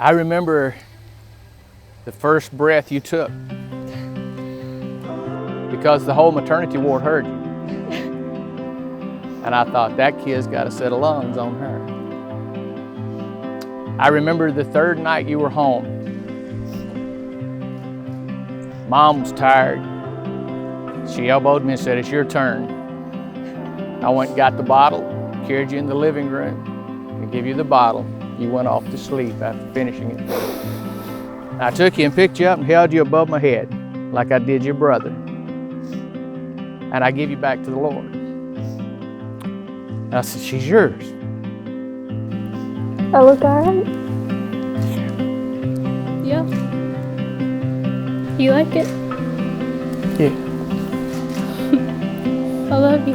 I remember the first breath you took because the whole maternity ward heard you. And I thought, that kid's got a set of lungs on her. I remember the third night you were home. Mom was tired. She elbowed me and said, it's your turn. I went and got the bottle, carried you in the living room, and gave you the bottle. You went off to sleep after finishing it. I took you and picked you up and held you above my head like I did your brother. And I gave you back to the Lord. And I said, she's yours. I look all right? Yeah. You like it? Yeah. I love you.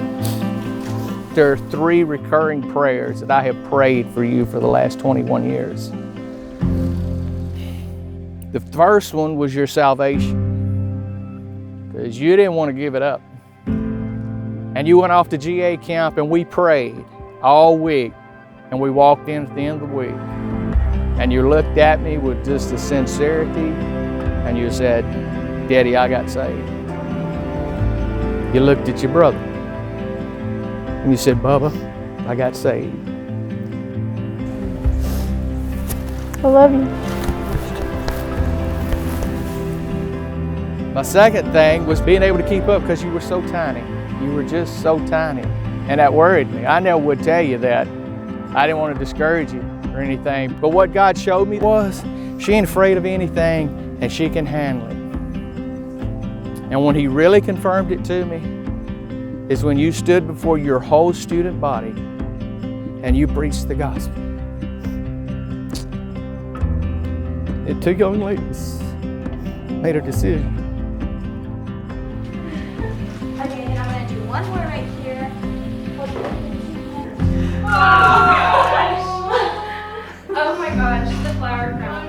There are 3 recurring prayers that I have prayed for you for the last 21 years. The first one was your salvation, because you didn't want to give it up. And you went off to GA camp and we prayed all week, and we walked in at the end of the week. And you looked at me with just the sincerity and you said, Daddy, I got saved. You looked at your brother and you said, Bubba, I got saved. I love you. My second thing was being able to keep up because you were so tiny. You were just so tiny. And that worried me. I never would tell you that. I didn't want to discourage you or anything. But what God showed me was she ain't afraid of anything and she can handle it. And when He really confirmed it to me is when you stood before your whole student body and you preached the gospel. And 2 young ladies made a decision. Okay, and I'm gonna do one more right here. Oh my gosh, the flower crown.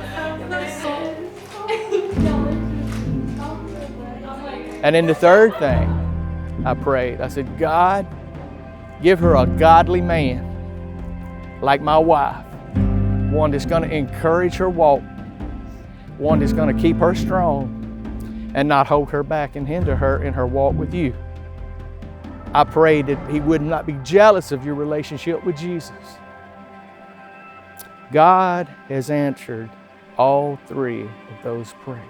And then the third thing I prayed, I said, God, give her a godly man like my wife, one that's going to encourage her walk, one that's going to keep her strong and not hold her back and hinder her in her walk with you. I prayed that He would not be jealous of your relationship with Jesus. God has answered all 3 of those prayers.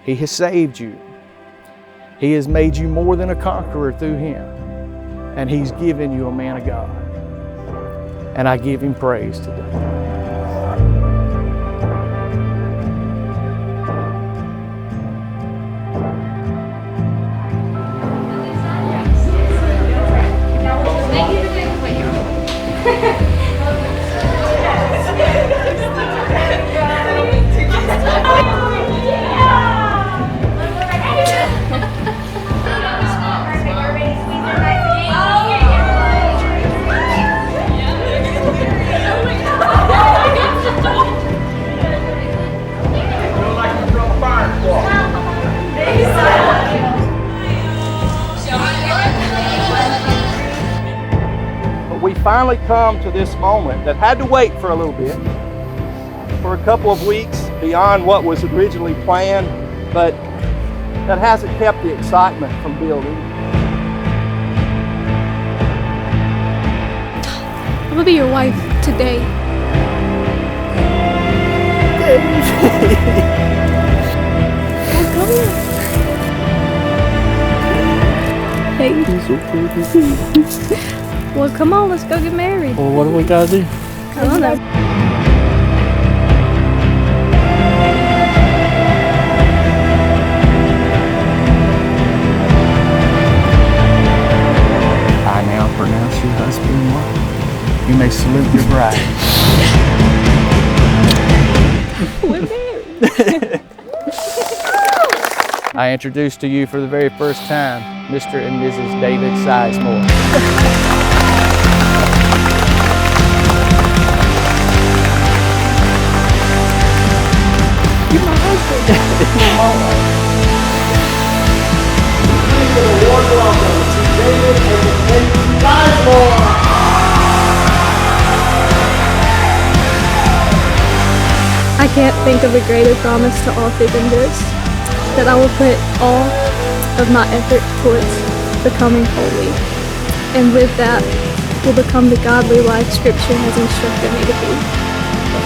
He has saved you. He has made you more than a conqueror through Him. And He's given you a man of God. And I give Him praise today. We finally come to this moment that had to wait for a little bit, for a couple of weeks beyond what was originally planned, but that hasn't kept the excitement from building. I'm gonna be your wife today. Hey. Well, come on, let's go get married. Well, what do we gotta do? I don't know. I now pronounce you husband and wife. You may salute your bride. We're married. I introduce to you for the very first time, Mr. and Mrs. David Sizemore. You're my husband. You're my wife. Please give a warm welcome to David and Mackenzie Sizemore. can't think of a greater promise to offer than this, that I will put all of my effort towards becoming holy, and with that will become the godly life Scripture has instructed me to be.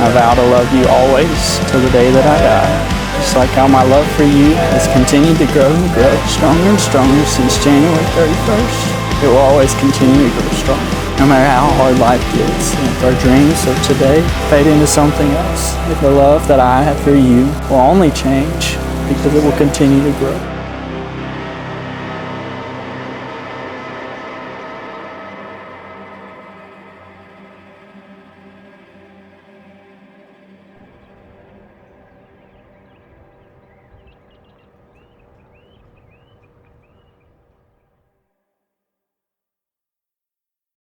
I vow to love you always till the day that I die. Just like how my love for you has continued to grow and grow, stronger and stronger since January 31st. It will always continue to grow stronger. No matter how hard life gets, and if our dreams of today fade into something else, the love that I have for you will only change because it will continue to grow.